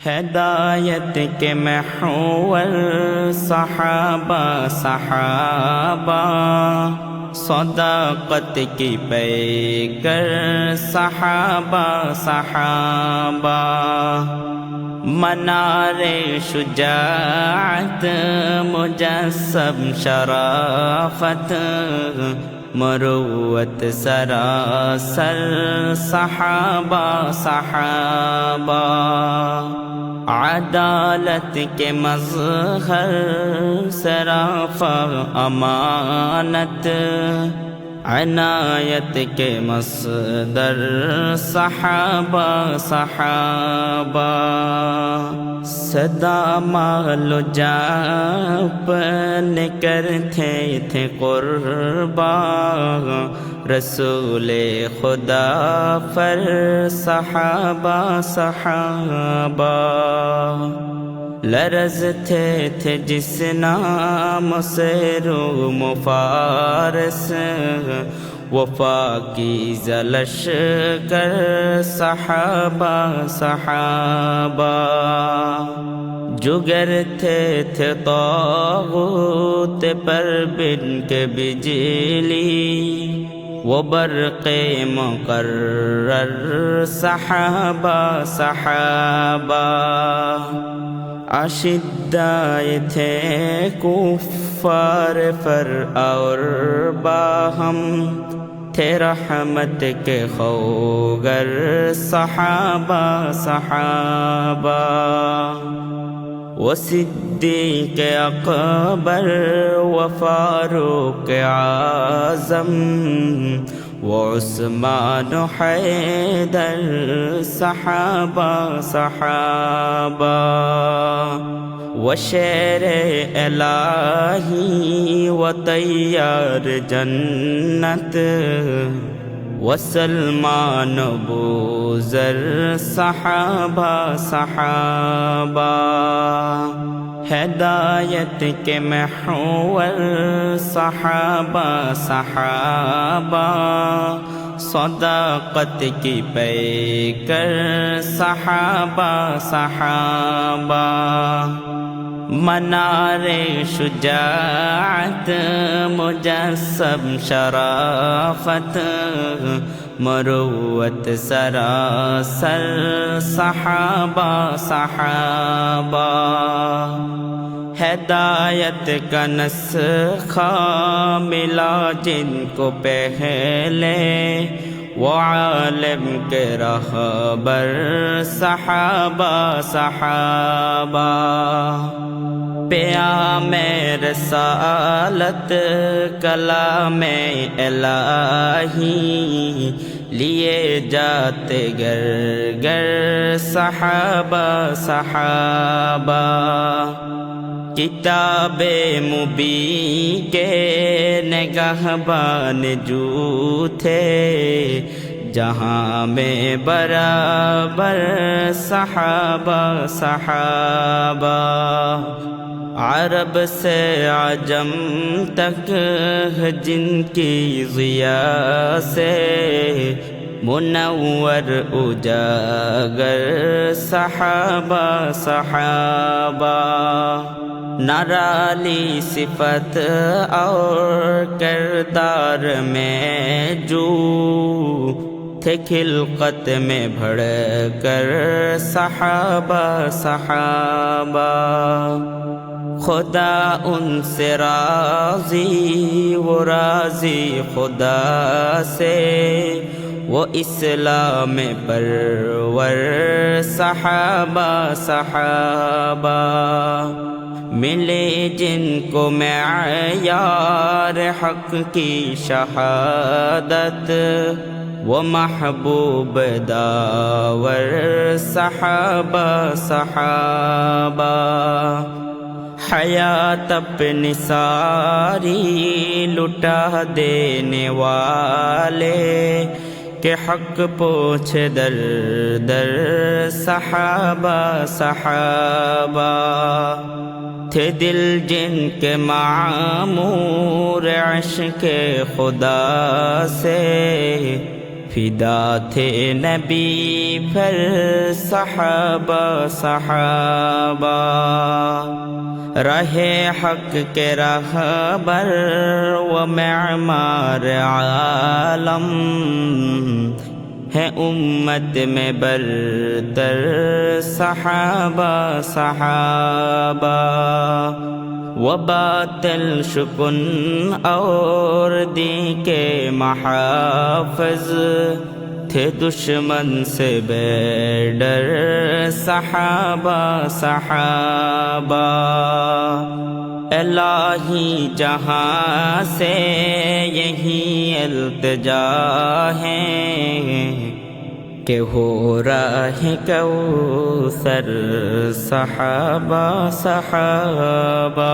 ہدایت کے محور صحابہ صحابہ، صداقت کی پیکر صحابہ صحابہ، منار شجاعت مجسم شرافت، مروت سراسر صحابہ صحابہ، عدالت کے مظہر صرافہ امانت، عنایت کے مصدر صحابہ صحابہ، صدا مال و جاں اپنے کرتے تھے قربان، رسول خدا پر صحابہ صحابہ، لرزتے تھے جس نام سے روم و فارس، وفا کی لشکر صحابہ صحابہ، جگرتے تھے طاغوت پر بن کے بجلی، وہ برق مقرر صحابہ صحابہ، اشدائے تھے کفار پر اور باہم، تھے رحمت کے خوگر صحابہ صحابہ، وہ صدیق اکبر و فاروق اعظم، وہ عثمان و حیدر صحابہ صحابہ، وہ شیر الہی و تیار جنت، و سلمان و بوذر صحابہ صحابہ، ہدایت کے محور صحابہ صحابہ، صداقت کی پیکر صحابہ صحابہ، منار شجاعت مجسم شرافت، مروت سراسر صحابہ صحابہ، ہدایت کا نسخہ ملا جن کو پہلے، وہ عالم کے رہبر صحابہ صحابہ، پیام رسالت کلام الہی، لیے جاتے گر گر صحابہ صحابہ، کتاب مبین کے نگہبان جو تھے، جہاں میں برابر صحابہ صحابہ، عرب سے عجم تک جن کی ضیاء سے منور اجاگر صحابہ صحابہ، نرالی صفت اور کردار میں جو تھے، خلقت میں بڑھ کر صحابہ صحابہ، خدا ان سے راضی وہ راضی خدا سے، وہ اسلام پرور صحابہ صحابہ، ملے جن کو معیار حق کی شہادت، وہ محبوب داور صحابہ صحابہ، حیات اپنی ساری لٹا دینے والے، کہ حق پوچھ در در صحابہ صحابہ، تھے دل جن کے معمور عشق خدا سے، فدا تھے نبی پر صحابہ صحابہ، راہ حق کے راہبر و معمار عالم، ہے امت میں برتر صحابہ صحابہ، و باطل شکن اور دین کے محافظ، تھے دشمن سے بے ڈر صحابہ صحابہ، الہی جہاں سے یہی التجا ہے کہ ہو راہ کوثر صحابہ صحابہ۔